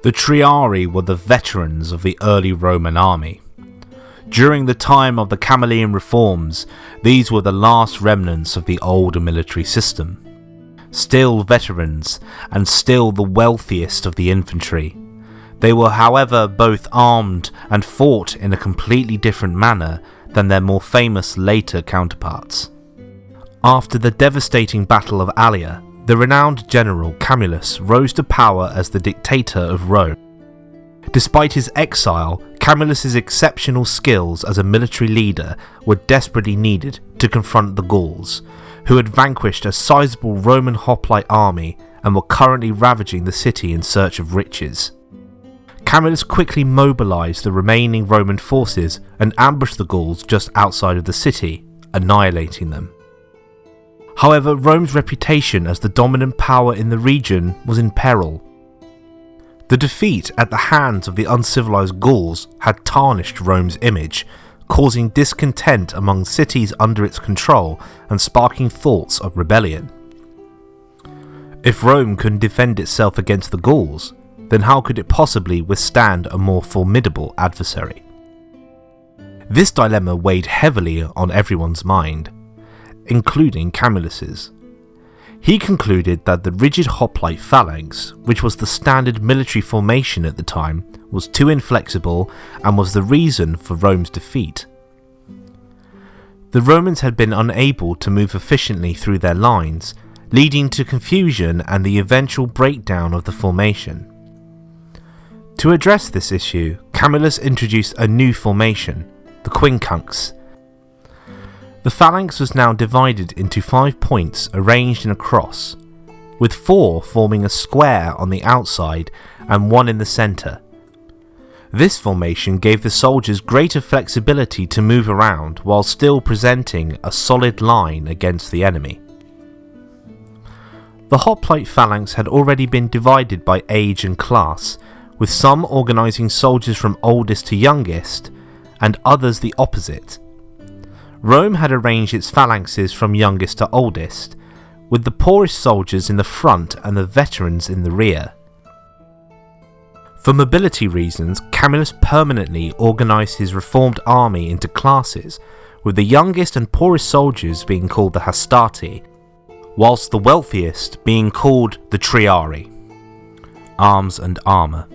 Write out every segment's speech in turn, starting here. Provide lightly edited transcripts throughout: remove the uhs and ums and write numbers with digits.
The Triarii were the veterans of the early Roman army. During the time of the Camillian Reforms, these were the last remnants of the old military system. Still veterans, and still the wealthiest of the infantry. They were, however, both armed and fought in a completely different manner than their more famous later counterparts. After the devastating Battle of Alia, the renowned general Camilus rose to power as the Dictator of Rome. Despite his exile, Camilius's exceptional skills as a military leader were desperately needed to confront the Gauls, who had vanquished a sizable Roman Hoplite army and were currently ravaging the city in search of riches. Camilus quickly mobilized the remaining Roman forces and ambushed the Gauls just outside of the city, annihilating them. However, Rome's reputation as the dominant power in the region was in peril. The defeat at the hands of the uncivilized Gauls had tarnished Rome's image, causing discontent among cities under its control and sparking thoughts of rebellion. If Rome couldn't defend itself against the Gauls, then how could it possibly withstand a more formidable adversary? This dilemma weighed heavily on everyone's mind, including Camilus's. He concluded that the rigid hoplite phalanx, which was the standard military formation at the time, was too inflexible and was the reason for Rome's defeat. The Romans had been unable to move efficiently through their lines, leading to confusion and the eventual breakdown of the formation. To address this issue, Camilus introduced a new formation, the quincunx. The phalanx was now divided into 5 points arranged in a cross, with 4 forming a square on the outside and 1 in the centre. This formation gave the soldiers greater flexibility to move around while still presenting a solid line against the enemy. The hoplite phalanx had already been divided by age and class, with some organising soldiers from oldest to youngest, and others the opposite. Rome had arranged its phalanxes from youngest to oldest, with the poorest soldiers in the front and the veterans in the rear. For mobility reasons, Camillus permanently organised his reformed army into classes, with the youngest and poorest soldiers being called the hastati, whilst the wealthiest being called the Triarii. Arms and armour.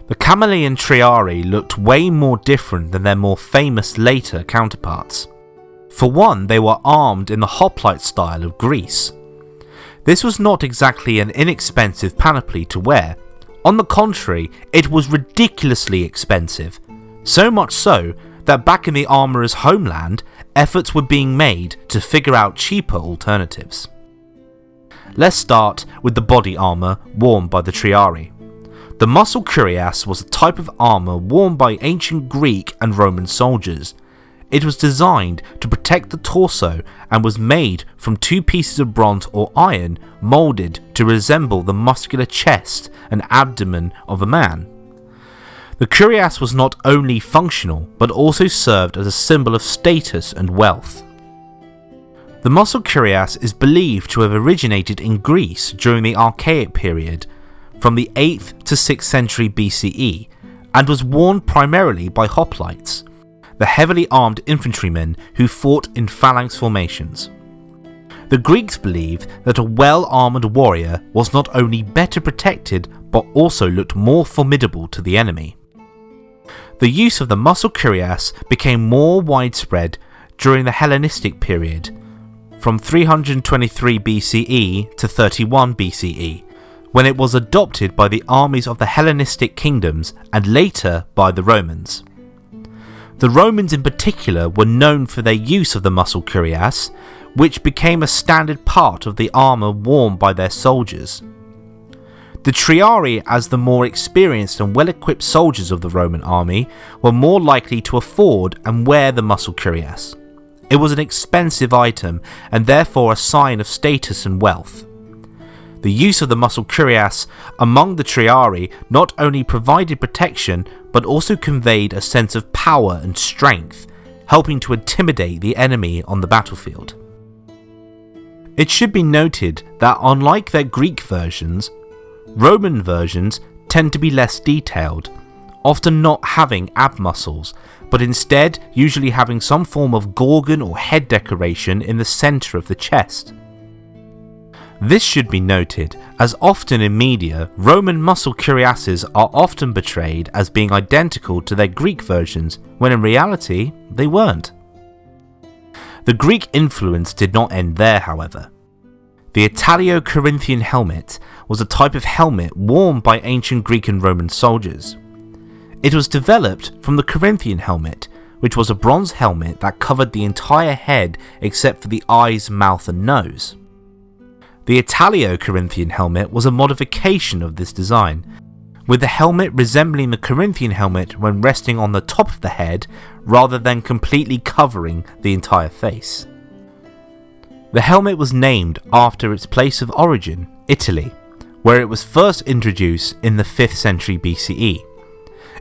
The Camillian Triarii looked way more different than their more famous later counterparts. For one, they were armed in the hoplite style of Greece. This was not exactly an inexpensive panoply to wear. On the contrary, it was ridiculously expensive, so much so that back in the armourer's homeland, efforts were being made to figure out cheaper alternatives. Let's start with the body armour worn by the Triarii. The muscle cuirass was a type of armour worn by ancient Greek and Roman soldiers. It was designed to protect the torso and was made from 2 pieces of bronze or iron moulded to resemble the muscular chest and abdomen of a man. The cuirass was not only functional but also served as a symbol of status and wealth. The muscle cuirass is believed to have originated in Greece during the Archaic period, from the 8th to 6th century BCE, and was worn primarily by hoplites, the heavily armed infantrymen who fought in phalanx formations. The Greeks believed that a well-armoured warrior was not only better protected but also looked more formidable to the enemy. The use of the muscle cuirass became more widespread during the Hellenistic period, from 323 BCE to 31 BCE, when it was adopted by the armies of the Hellenistic kingdoms and later by the Romans. The Romans in particular were known for their use of the muscle cuirass, which became a standard part of the armour worn by their soldiers. The Triarii, as the more experienced and well-equipped soldiers of the Roman army, were more likely to afford and wear the muscle cuirass. It was an expensive item and therefore a sign of status and wealth. The use of the muscle cuirass among the Triarii not only provided protection but also conveyed a sense of power and strength, helping to intimidate the enemy on the battlefield. It should be noted that unlike their Greek versions, Roman versions tend to be less detailed, often not having ab muscles, but instead usually having some form of gorgon or head decoration in the centre of the chest. This should be noted, as often in media, Roman muscle cuirasses are often portrayed as being identical to their Greek versions, when in reality they weren't. The Greek influence did not end there, however. The Italio-Corinthian helmet was a type of helmet worn by ancient Greek and Roman soldiers. It was developed from the Corinthian helmet, which was a bronze helmet that covered the entire head except for the eyes, mouth and nose. The Italio-Corinthian helmet was a modification of this design, with the helmet resembling the Corinthian helmet when resting on the top of the head rather than completely covering the entire face. The helmet was named after its place of origin, Italy, where it was first introduced in the 5th century BCE.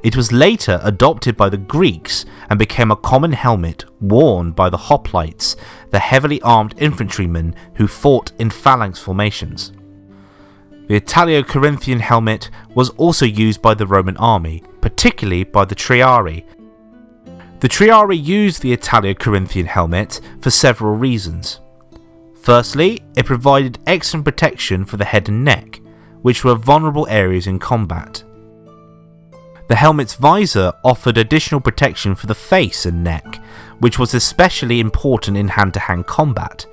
It was later adopted by the Greeks and became a common helmet worn by the hoplites, the heavily armed infantrymen who fought in phalanx formations. The Italio-Corinthian helmet was also used by the Roman army, particularly by the Triarii. The Triarii used the Italio-Corinthian helmet for several reasons. Firstly, it provided excellent protection for the head and neck, which were vulnerable areas in combat. The helmet's visor offered additional protection for the face and neck, which was especially important in hand-to-hand combat.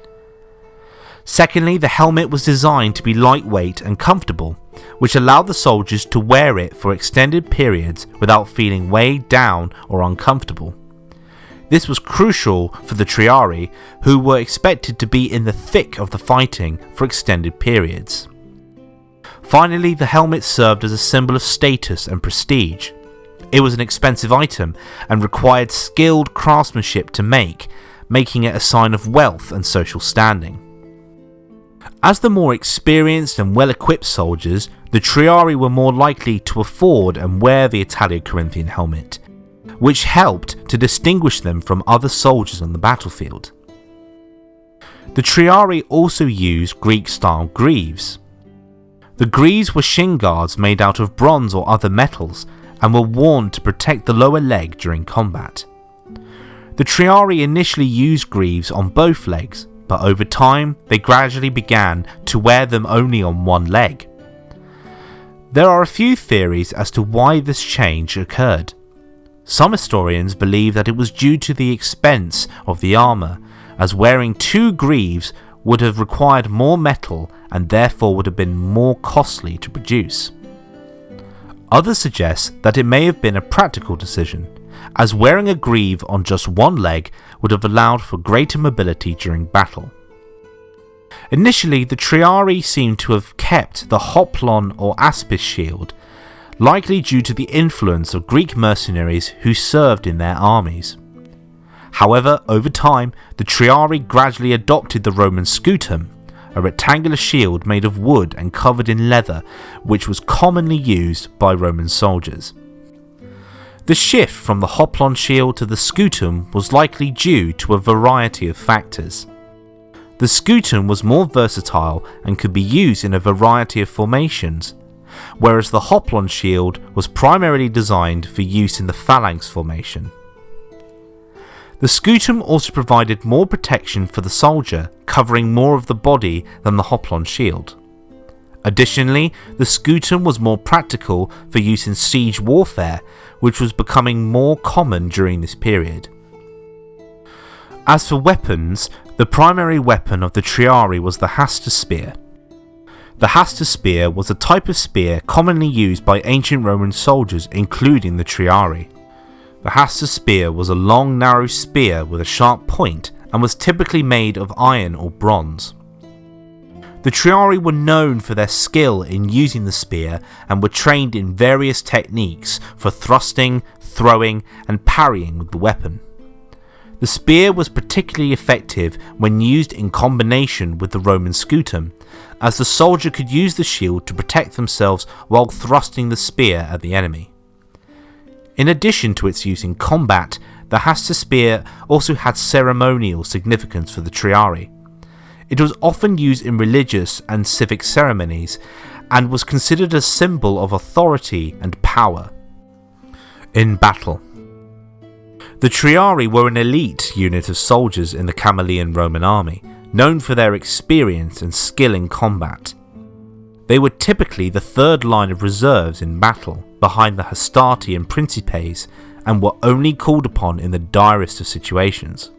Secondly, the helmet was designed to be lightweight and comfortable, which allowed the soldiers to wear it for extended periods without feeling weighed down or uncomfortable. This was crucial for the Triarii, who were expected to be in the thick of the fighting for extended periods. Finally, the helmet served as a symbol of status and prestige. It was an expensive item and required skilled craftsmanship to make, making it a sign of wealth and social standing. As the more experienced and well-equipped soldiers, the Triarii were more likely to afford and wear the Italio-Corinthian helmet, which helped to distinguish them from other soldiers on the battlefield. The Triarii also used Greek-style greaves. The greaves were shin guards made out of bronze or other metals and were worn to protect the lower leg during combat. The Triarii initially used greaves on both legs, but over time they gradually began to wear them only on one leg. There are a few theories as to why this change occurred. Some historians believe that it was due to the expense of the armour, as wearing two greaves would have required more metal and therefore would have been more costly to produce. Others suggest that it may have been a practical decision, as wearing a greave on just one leg would have allowed for greater mobility during battle. Initially, the Triarii seem to have kept the hoplon or aspis shield, likely due to the influence of Greek mercenaries who served in their armies. However, over time, the Triarii gradually adopted the Roman scutum, a rectangular shield made of wood and covered in leather, which was commonly used by Roman soldiers. The shift from the hoplon shield to the scutum was likely due to a variety of factors. The scutum was more versatile and could be used in a variety of formations, whereas the hoplon shield was primarily designed for use in the phalanx formation. The scutum also provided more protection for the soldier, covering more of the body than the hoplon shield. Additionally, the scutum was more practical for use in siege warfare, which was becoming more common during this period. As for weapons, the primary weapon of the Triarii was the hasta spear. The hasta spear was a type of spear commonly used by ancient Roman soldiers, including the Triarii. The hasta spear was a long, narrow spear with a sharp point and was typically made of iron or bronze. The Triarii were known for their skill in using the spear and were trained in various techniques for thrusting, throwing, and parrying with the weapon. The spear was particularly effective when used in combination with the Roman scutum, as the soldier could use the shield to protect themselves while thrusting the spear at the enemy. In addition to its use in combat, the hasta spear also had ceremonial significance for the Triarii. It was often used in religious and civic ceremonies, and was considered a symbol of authority and power. In battle, the Triarii were an elite unit of soldiers in the Camillian Roman army, known for their experience and skill in combat. They were typically the third line of reserves in battle, behind the hastati and principes, and were only called upon in the direst of situations.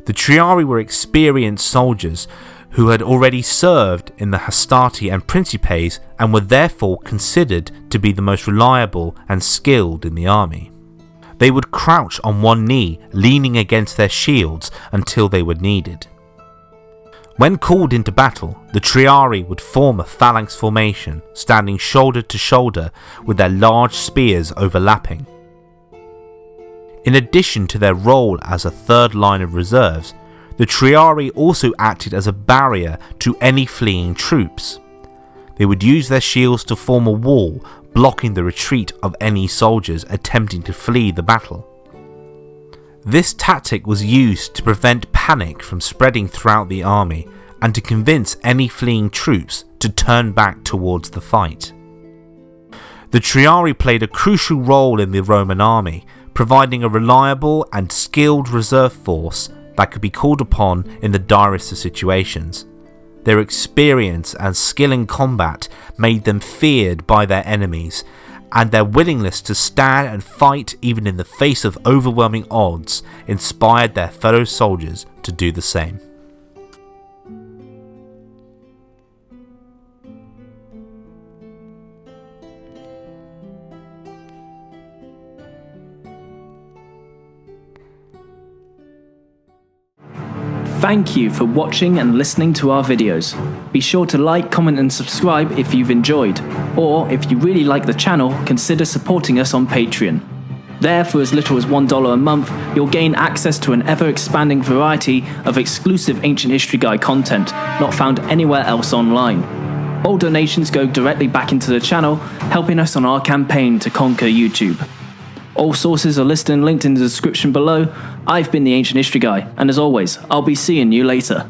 The Triarii were experienced soldiers who had already served in the hastati and principes and were therefore considered to be the most reliable and skilled in the army. They would crouch on one knee, leaning against their shields until they were needed. When called into battle, the Triarii would form a phalanx formation, standing shoulder to shoulder with their large spears overlapping. In addition to their role as a third line of reserves, the Triarii also acted as a barrier to any fleeing troops. They would use their shields to form a wall, blocking the retreat of any soldiers attempting to flee the battle. This tactic was used to prevent panic from spreading throughout the army and to convince any fleeing troops to turn back towards the fight. The Triarii played a crucial role in the Roman army, providing a reliable and skilled reserve force that could be called upon in the direst of situations. Their experience and skill in combat made them feared by their enemies, and their willingness to stand and fight even in the face of overwhelming odds inspired their fellow soldiers to do the same. Thank you for watching and listening to our videos. Be sure to like, comment and subscribe if you've enjoyed, or if you really like the channel, consider supporting us on Patreon. There, for as little as $1 a month, you'll gain access to an ever-expanding variety of exclusive Ancient History Guide content not found anywhere else online. All donations go directly back into the channel, helping us on our campaign to conquer YouTube. All sources are listed and linked in the description below. I've been the Ancient History Guy, and as always, I'll be seeing you later.